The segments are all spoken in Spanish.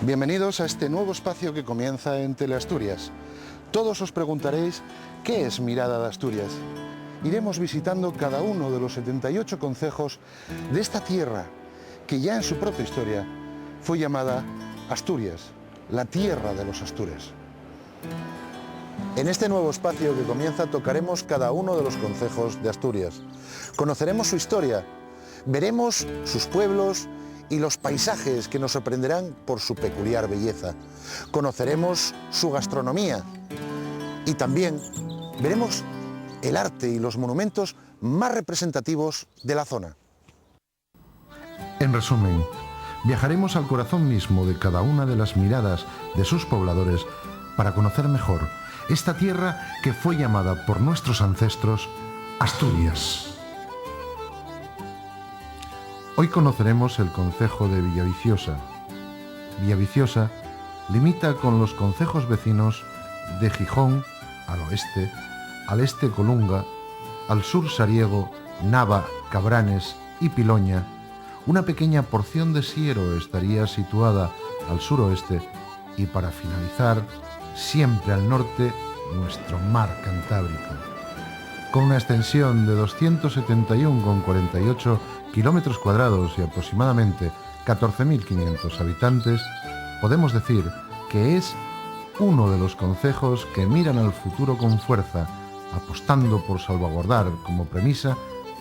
Bienvenidos a este nuevo espacio que comienza en Teleasturias. Todos os preguntaréis, ¿qué es Mirada de Asturias? Iremos visitando cada uno de los 78 concejos de esta tierra, que ya en su propia historia fue llamada Asturias, la tierra de los Astures. En este nuevo espacio que comienza tocaremos cada uno de los concejos de Asturias. Conoceremos su historia, veremos sus pueblos y los paisajes que nos sorprenderán por su peculiar belleza. Conoceremos su gastronomía y también veremos el arte y los monumentos más representativos de la zona. En resumen, viajaremos al corazón mismo de cada una de las miradas de sus pobladores para conocer mejor esta tierra que fue llamada por nuestros ancestros Asturias. Hoy conoceremos el concejo de Villaviciosa. Villaviciosa limita con los concejos vecinos de Gijón, al este Colunga, al sur Sariego, Nava, Cabranes y Piloña. Una pequeña porción de Siero estaría situada al suroeste y, para finalizar, siempre al norte, nuestro mar Cantábrico. Con una extensión de 271,48 kilómetros cuadrados y aproximadamente 14.500 habitantes, podemos decir que es uno de los concejos que miran al futuro con fuerza, apostando por salvaguardar como premisa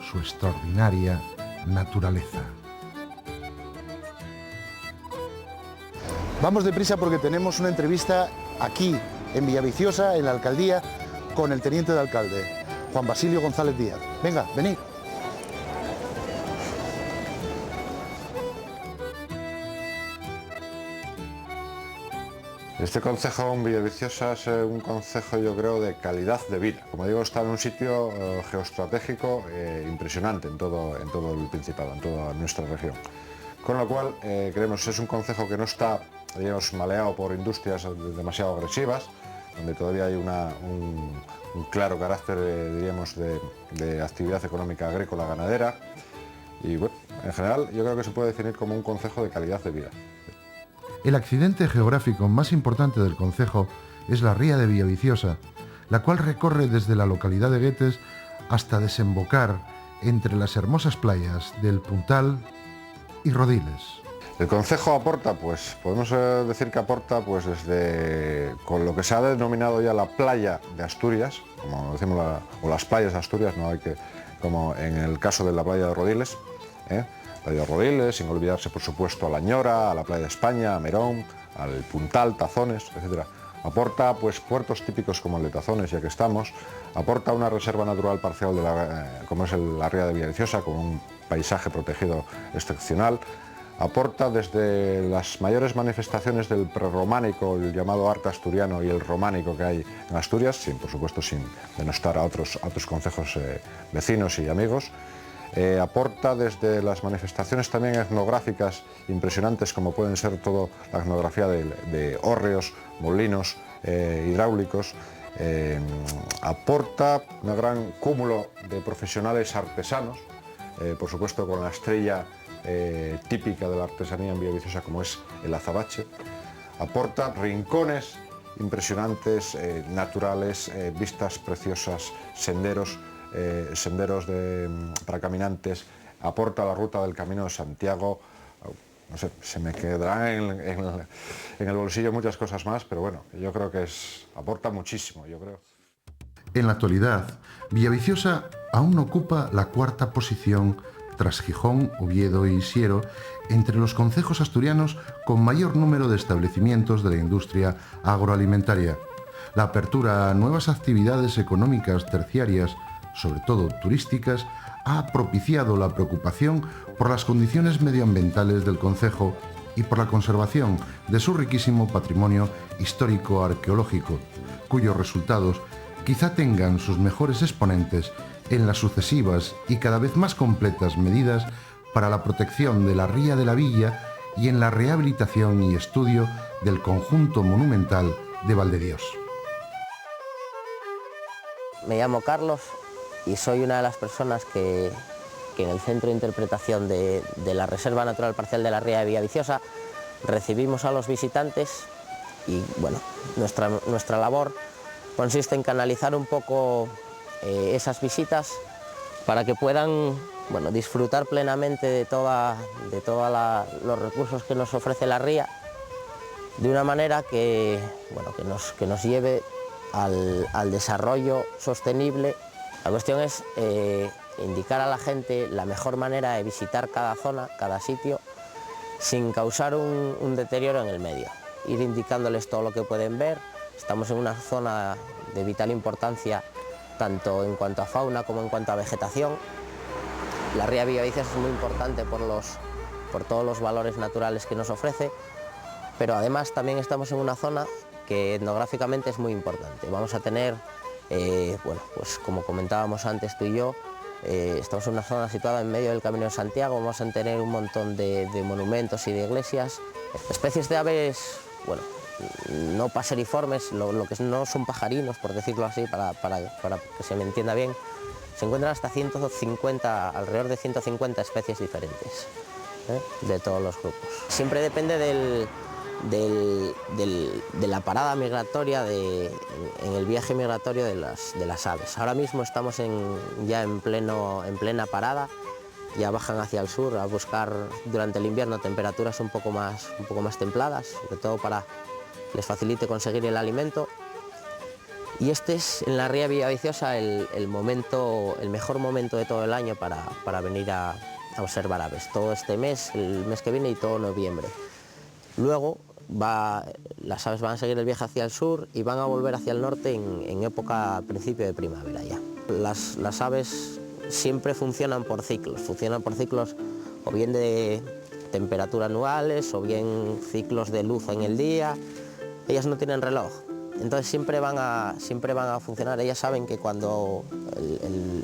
su extraordinaria naturaleza. Vamos deprisa porque tenemos una entrevista aquí, en Villaviciosa, en la alcaldía, con el teniente de alcalde, Juan Basilio González Díaz. Venga, venid. Este concejo en Villaviciosa es un concejo, yo creo, de calidad de vida. Como digo, está en un sitio geoestratégico impresionante en todo el Principado, en toda nuestra región. Con lo cual, creemos que es un concejo que no está, digamos, maleado por industrias demasiado agresivas, donde todavía hay un claro carácter, diríamos, de actividad económica agrícola ganadera. Y bueno, en general, yo creo que se puede definir como un concejo de calidad de vida. El accidente geográfico más importante del concejo es la ría de Villaviciosa, la cual recorre desde la localidad de Guetes hasta desembocar entre las hermosas playas del Puntal y Rodiles. El concejo aporta, pues podemos decir que aporta, pues desde con lo que se ha denominado ya la playa de Asturias, como decimos, o las playas de Asturias, no hay que, como en el caso de la playa de Rodiles, playa de Rodiles, sin olvidarse por supuesto a La Ñora, a la playa de España, a Merón, al Puntal, Tazones, etc. Aporta pues puertos típicos como el de Tazones, ya que estamos, aporta una reserva natural parcial como es la ría de Villaviciosa, con un paisaje protegido excepcional, aporta desde las mayores manifestaciones del prerrománico, el llamado arte asturiano, y el románico que hay en Asturias, por supuesto sin denostar a otros concejos vecinos y amigos. Aporta desde las manifestaciones también etnográficas impresionantes, como pueden ser toda la etnografía de hórreos, molinos hidráulicos. Aporta un gran cúmulo de profesionales artesanos, por supuesto con la estrella típica de la artesanía en Villaviciosa, como es el azabache. Aporta rincones impresionantes, naturales, vistas preciosas, senderos para caminantes. Aporta la ruta del Camino de Santiago. No sé, se me quedarán en el bolsillo muchas cosas más, pero bueno, yo creo que aporta muchísimo, yo creo. En la actualidad, Villaviciosa aún ocupa la cuarta posición tras Gijón, Oviedo y Siero entre los concejos asturianos con mayor número de establecimientos de la industria agroalimentaria. La apertura a nuevas actividades económicas terciarias, sobre todo turísticas, ha propiciado la preocupación por las condiciones medioambientales del concejo y por la conservación de su riquísimo patrimonio histórico-arqueológico, cuyos resultados quizá tengan sus mejores exponentes en las sucesivas y cada vez más completas medidas para la protección de la ría de la Villa y en la rehabilitación y estudio del conjunto monumental de Valdedios. Me llamo Carlos y soy una de las personas que en el Centro de Interpretación de la Reserva Natural Parcial de la Ría de Villaviciosa recibimos a los visitantes y bueno, nuestra labor consiste en canalizar un poco esas visitas para que puedan disfrutar plenamente de todos los recursos que nos ofrece la ría, de una manera que nos lleve al desarrollo sostenible. La cuestión es indicar a la gente la mejor manera de visitar cada zona, cada sitio, sin causar un deterioro en el medio. Ir indicándoles todo lo que pueden ver. Estamos en una zona de vital importancia, tanto en cuanto a fauna como en cuanto a vegetación. La ría Villaviciosa es muy importante por todos los valores naturales que nos ofrece, pero además también estamos en una zona que etnográficamente es muy importante. Vamos a tener, pues como comentábamos antes tú y yo, estamos en una zona situada en medio del Camino de Santiago. Vamos a tener un montón de monumentos y de iglesias, especies de aves, no paseriformes, lo que no son pajarinos, por decirlo así, para que se me entienda bien. Se encuentran hasta alrededor de 150 especies diferentes, de todos los grupos. Siempre depende de la parada migratoria, en el viaje migratorio de las aves. Ahora mismo estamos ya en plena parada, ya bajan hacia el sur a buscar durante el invierno temperaturas un poco más templadas, sobre todo para que les facilite conseguir el alimento. Y este es en la ría Villaviciosa el mejor momento de todo el año para venir a observar aves. Todo este mes, el mes que viene y todo noviembre. Luego las aves van a seguir el viaje hacia el sur y van a volver hacia el norte en época principio de primavera ya. Las aves siempre funcionan por ciclos o bien de temperatura anuales o bien ciclos de luz en el día. Ellas no tienen reloj. Entonces siempre van a funcionar. Ellas saben que cuando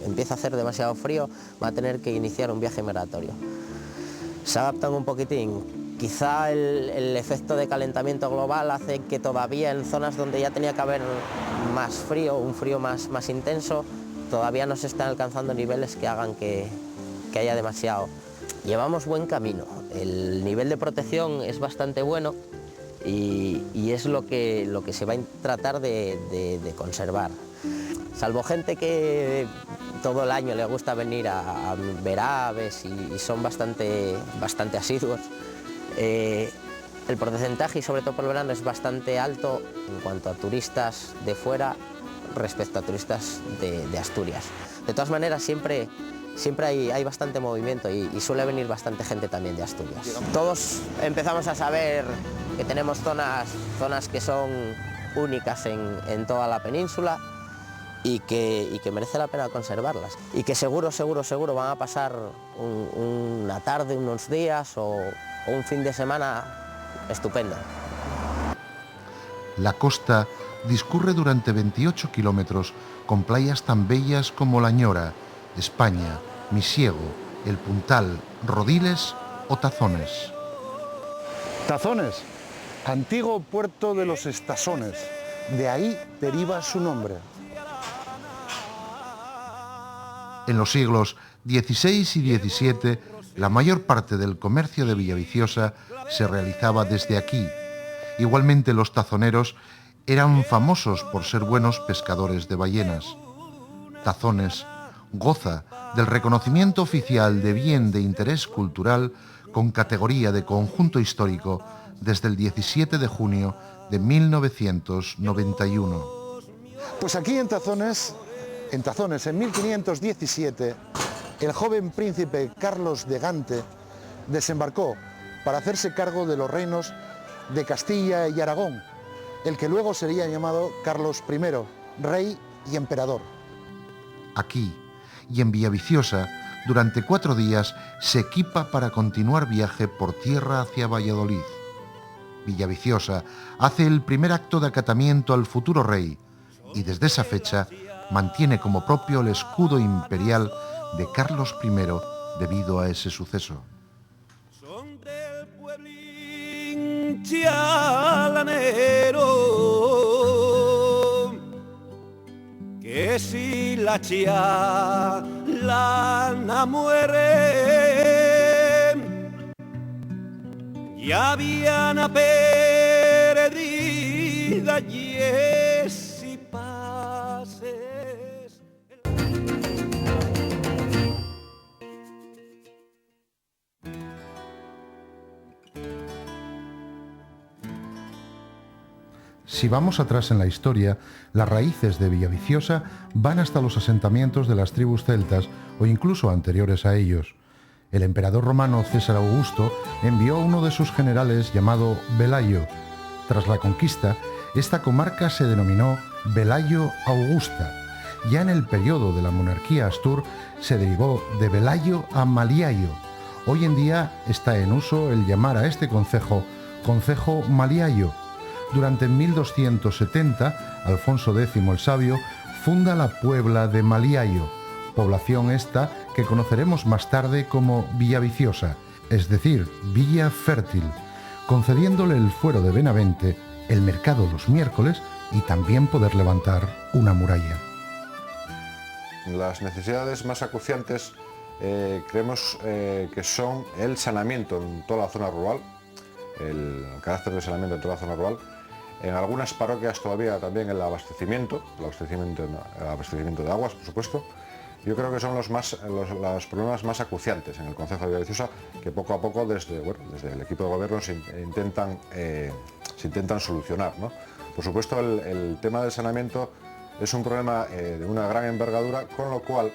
empieza a hacer demasiado frío va a tener que iniciar un viaje migratorio. Se adaptan un poquitín. Quizá el efecto de calentamiento global hace que todavía en zonas donde ya tenía que haber más frío, un frío más intenso, todavía no se están alcanzando niveles que hagan que haya demasiado. Llevamos buen camino. El nivel de protección es bastante bueno. Y es lo que se va a tratar de conservar. Salvo gente que todo el año le gusta venir a ver aves y son bastante asiduos, el porcentaje, y sobre todo por el verano, es bastante alto en cuanto a turistas de fuera respecto a turistas de Asturias. De todas maneras, siempre hay bastante movimiento y suele venir bastante gente también de Asturias. Todos empezamos a saber que tenemos zonas que son únicas en toda la península y que merece la pena conservarlas. Y que seguro van a pasar una tarde, unos días o un fin de semana estupendo. La costa discurre durante 28 kilómetros con playas tan bellas como La Ñora, España, Misiego, El Puntal, Rodiles o Tazones. Tazones, antiguo puerto de los estasones. De ahí deriva su nombre. En los siglos XVI y XVII, la mayor parte del comercio de Villaviciosa se realizaba desde aquí. Igualmente, los tazoneros eran famosos por ser buenos pescadores de ballenas. Tazones goza del reconocimiento oficial de bien de interés cultural con categoría de conjunto histórico desde el 17 de junio de 1991. Pues aquí en Tazones, en 1517, el joven príncipe Carlos de Gante desembarcó para hacerse cargo de los reinos de Castilla y Aragón, el que luego sería llamado Carlos I, rey y emperador. Aquí y en Villaviciosa, durante 4 días se equipa para continuar viaje por tierra hacia Valladolid. Villaviciosa hace el primer acto de acatamiento al futuro rey y desde esa fecha mantiene como propio el escudo imperial de Carlos I debido a ese suceso. Son del pueblín chialanero, que si la chialana muere, ya viana perdida y si pases. Si vamos atrás en la historia, las raíces de Villaviciosa van hasta los asentamientos de las tribus celtas o incluso anteriores a ellos. El emperador romano César Augusto envió a uno de sus generales llamado Velayo. Tras la conquista, esta comarca se denominó Velayo Augusta. Ya en el periodo de la monarquía Astur se derivó de Velayo a Maliayo. Hoy en día está en uso el llamar a este concejo Concejo Maliayo. Durante 1270, Alfonso X el Sabio funda la Puebla de Maliayo, población esta que conoceremos más tarde como Villaviciosa, es decir, Villa Fértil, concediéndole el fuero de Benavente, el mercado los miércoles y también poder levantar una muralla. Las necesidades más acuciantes creemos que son el saneamiento en toda la zona rural, el carácter de saneamiento en toda la zona rural, en algunas parroquias todavía también el abastecimiento de aguas, por supuesto. Yo creo que son los problemas más acuciantes en el concejo de Villaviciosa, que poco a poco desde el equipo de gobierno se intentan solucionar, ¿no? Por supuesto, el tema del saneamiento es un problema de una gran envergadura, con lo cual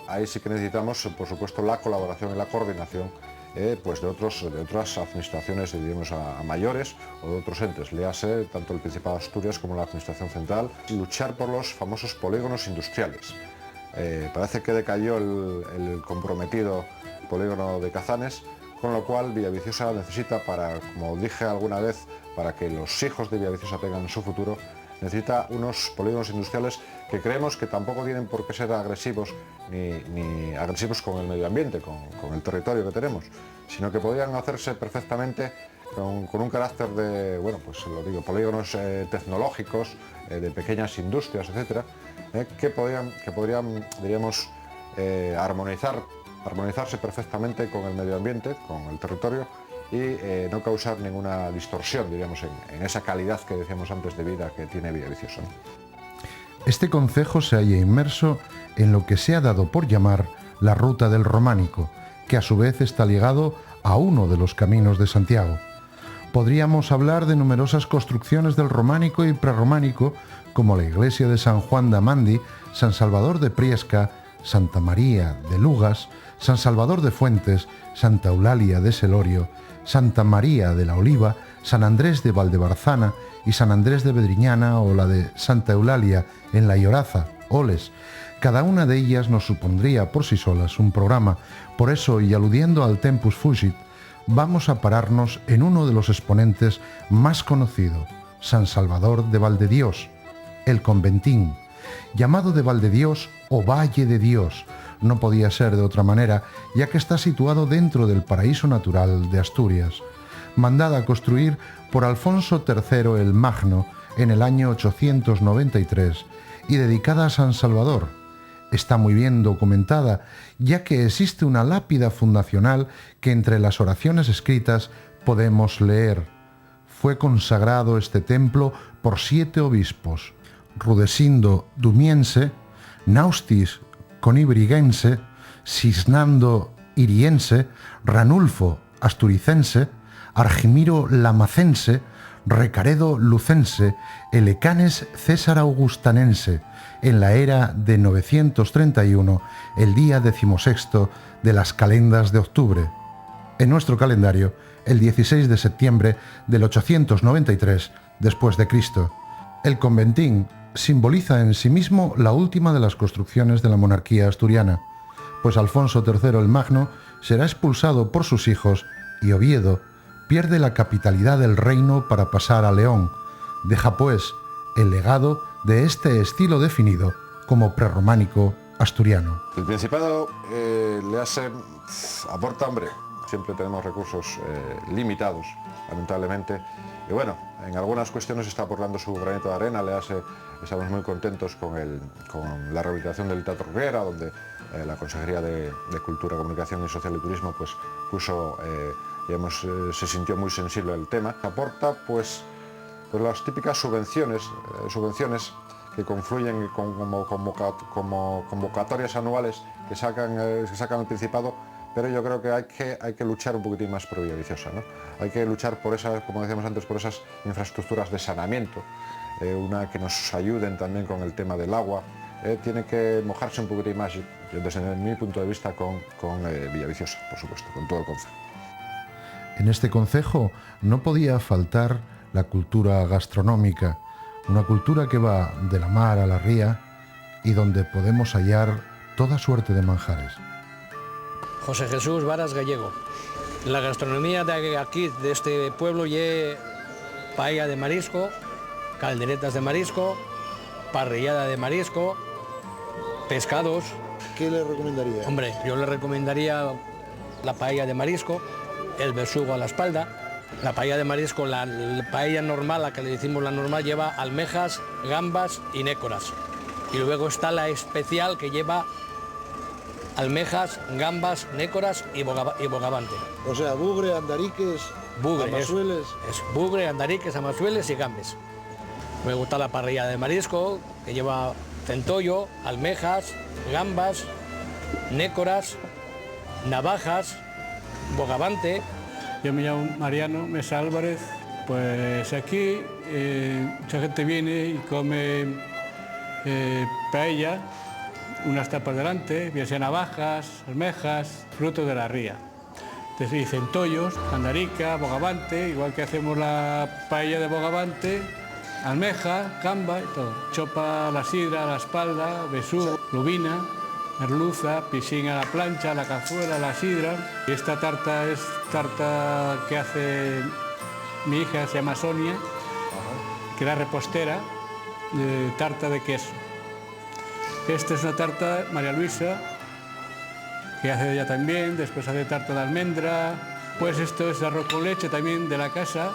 ahí sí que necesitamos, por supuesto, la colaboración y la coordinación pues de otras administraciones, diríamos, a mayores, o de otros entes, léase tanto el Principado de Asturias como la Administración Central, luchar por los famosos polígonos industriales. Parece que decayó el comprometido polígono de Cazanes, con lo cual Villaviciosa necesita, como dije alguna vez, para que los hijos de Villaviciosa tengan su futuro, necesita unos polígonos industriales que creemos que tampoco tienen por qué ser agresivos ni agresivos con el medio ambiente, con el territorio que tenemos, sino que podrían hacerse perfectamente con un carácter de, polígonos tecnológicos, de pequeñas industrias, etcétera, que podrían, diríamos, armonizarse perfectamente con el medio ambiente, con el territorio, y no causar ninguna distorsión, diríamos, en esa calidad que decíamos antes de vida que tiene Villaviciosa, ¿no? Este concejo se halla inmerso en lo que se ha dado por llamar la Ruta del Románico, que a su vez está ligado a uno de los caminos de Santiago. Podríamos hablar de numerosas construcciones del románico y prerrománico, como la iglesia de San Juan de Amandi, San Salvador de Priesca, Santa María de Lugas, San Salvador de Fuentes, Santa Eulalia de Selorio, Santa María de la Oliva, San Andrés de Valdebarzana y San Andrés de Bedriñana, o la de Santa Eulalia en la Lloraza, Oles. Cada una de ellas nos supondría por sí solas un programa. Por eso, y aludiendo al Tempus Fugit, vamos a pararnos en uno de los exponentes más conocido, San Salvador de Valdedios, el conventín, llamado de Valdedios o Valle de Dios. No podía ser de otra manera, ya que está situado dentro del paraíso natural de Asturias, mandada a construir por Alfonso III el Magno en el año 893 y dedicada a San Salvador. Está muy bien documentada, ya que existe una lápida fundacional que entre las oraciones escritas podemos leer: fue consagrado este templo por 7 obispos: Rudesindo Dumiense, Naustis Conibrigense, Sisnando Iriense, Ranulfo Asturicense, Argimiro Lamacense, Recaredo Lucense, Elecanes César Augustanense, en la era de 931, el día 16 de las calendas de octubre. En nuestro calendario, el 16 de septiembre del 893 después de Cristo. El conventín simboliza en sí mismo la última de las construcciones de la monarquía asturiana, pues Alfonso III el Magno será expulsado por sus hijos y Oviedo pierde la capitalidad del reino para pasar a León. Deja pues el legado de este estilo definido como prerrománico asturiano. El Principado aporta, hombre, siempre tenemos recursos limitados, lamentablemente, y bueno, en algunas cuestiones está aportando su granito de arena. Estamos muy contentos con la rehabilitación del Teatro Riera, donde la Consejería de Cultura, Comunicación y Social y Turismo pues puso y se sintió muy sensible el tema. Aporta pues las típicas subvenciones que confluyen como convocatorias anuales que sacan el Principado, pero yo creo que hay que luchar un poquitín más por Villaviciosa, ¿no? Hay que luchar por esas, como decíamos antes, por esas infraestructuras de saneamiento, que nos ayuden también con el tema del agua. Tiene que mojarse un poquitín más, desde mi punto de vista, con Villaviciosa, por supuesto, con todo el concejo. En este concejo no podía faltar la cultura gastronómica, una cultura que va de la mar a la ría y donde podemos hallar toda suerte de manjares. José Jesús Varas Gallego. La gastronomía de aquí, de este pueblo, es paella de marisco, calderetas de marisco, parrillada de marisco, pescados. ¿Qué le recomendaría? Hombre, yo le recomendaría la paella de marisco, el besugo a la espalda. La paella de marisco, la paella normal, la que le decimos la normal, lleva almejas, gambas y nécoras. Y luego está la especial que lleva almejas, gambas, nécoras y bogavante. O sea, bugre, andariques, amasueles. Es bugre, andariques, amasueles y gambes. Me gusta la parrilla de marisco, que lleva centollo, almejas, gambas, nécoras, navajas, bogavante. Yo me llamo Mariano Mesa Álvarez. Pues aquí mucha gente viene y come paella, unas tapas delante, bien sea navajas, almejas, frutos de la ría. Y centollos, andarica, bogavante, igual que hacemos la paella de bogavante, almeja, gamba y todo. Chopa a la sidra, a la espalda, besugo, lubina, merluza, piscín a la plancha, a la cazuela, a la sidra. Y esta tarta es tarta que hace mi hija, se llama Sonia, que era repostera, de tarta de queso. Esta es una tarta María Luisa, que hace ella también, después hace tarta de almendra. Pues esto es arroz con leche también de la casa,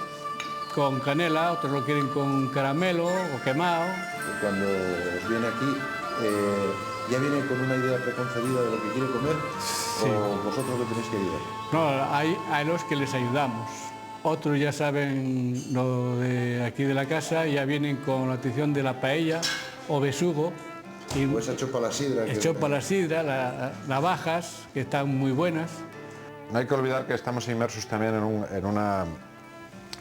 con canela, otros lo quieren con caramelo o quemado. Cuando os viene aquí, ¿ya viene con una idea preconcebida de lo que quiere comer? Sí. ¿O vosotros lo tenéis que ayudar? No, hay los que les ayudamos. Otros ya saben lo de aquí de la casa, ya vienen con la atención de la paella o besugo. Y O esa chopa a la sidra. chopa a la sidra, las navajas, que están muy buenas. No hay que olvidar que estamos inmersos también en una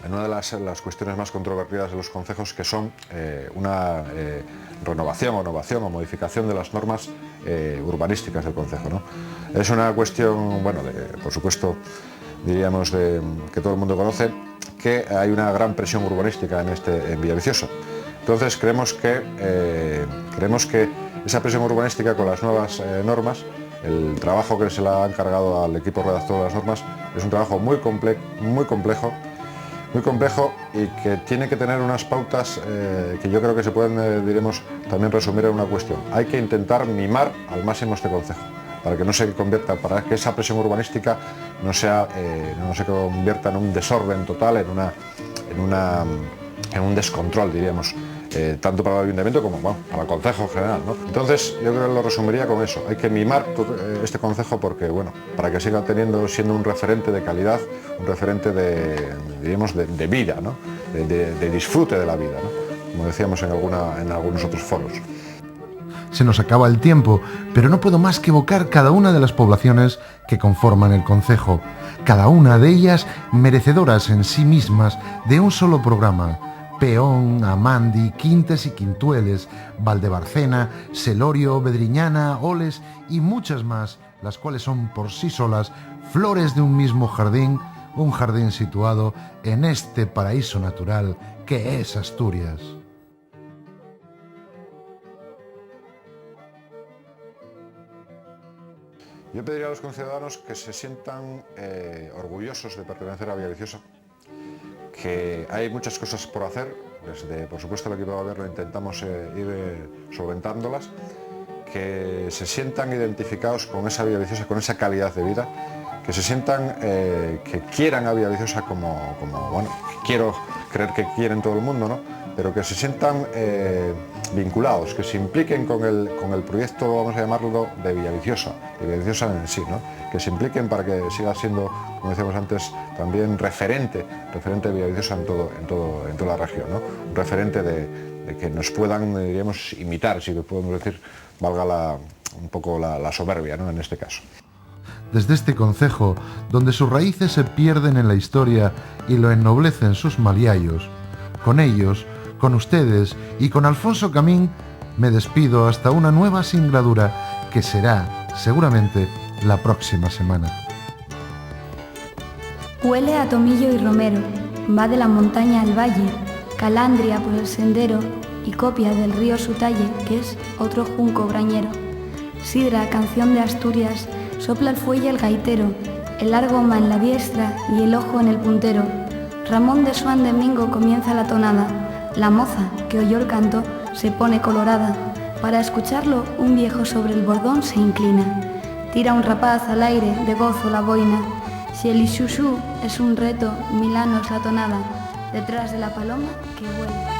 de las cuestiones más controvertidas de los concejos, que son una renovación o modificación de las normas urbanísticas del concejo, ¿no? Es una cuestión, bueno, por supuesto, diríamos, que todo el mundo conoce, que hay una gran presión urbanística en Villaviciosa. Entonces creemos que esa presión urbanística con las nuevas normas, el trabajo que se le ha encargado al equipo redactor de las normas, es un trabajo muy complejo y que tiene que tener unas pautas que yo creo que se pueden, diremos, también resumir en una cuestión. Hay que intentar mimar al máximo este concejo, para que no se convierta, para que esa presión urbanística no se convierta en un desorden total, en un descontrol, diríamos, tanto para el ayuntamiento como para el concejo en general, ¿no? Entonces yo creo que lo resumiría con eso. Hay que mimar este concejo porque, para que siga siendo un referente de calidad, un referente de vida, ¿no? de disfrute de la vida, ¿no? Como decíamos en algunos otros foros. Se nos acaba el tiempo, pero no puedo más que evocar cada una de las poblaciones que conforman el concejo, cada una de ellas merecedoras en sí mismas de un solo programa. Peón, Amandi, Quintes y Quintueles, Valdebarcena, Selorio, Bedriñana, Oles y muchas más, las cuales son por sí solas flores de un mismo jardín, un jardín situado en este paraíso natural que es Asturias. Yo pediría a los conciudadanos que se sientan orgullosos de pertenecer a Villaviciosa, que hay muchas cosas por hacer, desde por supuesto el equipo de gobierno intentamos ir solventándolas, que se sientan identificados con esa Villaviciosa, con esa calidad de vida, que se sientan, que quieran a Villaviciosa como quiero creer que quieren todo el mundo, ¿no? Pero que se sientan vinculados, que se impliquen con el proyecto, vamos a llamarlo, de Villaviciosa en sí, ¿no? Que se impliquen para que siga siendo, como decíamos antes, también referente de Villaviciosa en toda la región, ¿no? Un referente de que nos puedan, diríamos, imitar, si podemos decir, valga un poco la soberbia, ¿no? En este caso. Desde este concejo, donde sus raíces se pierden en la historia y lo ennoblecen sus maliallos, con ellos, con ustedes y con Alfonso Camín, me despido hasta una nueva singladura que será, seguramente, la próxima semana. Huele a tomillo y romero, va de la montaña al valle, calandria por el sendero y copia del río su talle, que es otro junco brañero. Sidra, canción de Asturias, sopla el fuelle el gaitero, el argoma en la diestra y el ojo en el puntero. Ramón de Suán de Mingo comienza la tonada. La moza, que oyó el canto, se pone colorada. Para escucharlo, un viejo sobre el bordón se inclina. Tira un rapaz al aire, de gozo la boina. Si el ixuxú es un reto, Milano es la tonada. Detrás de la paloma que vuela.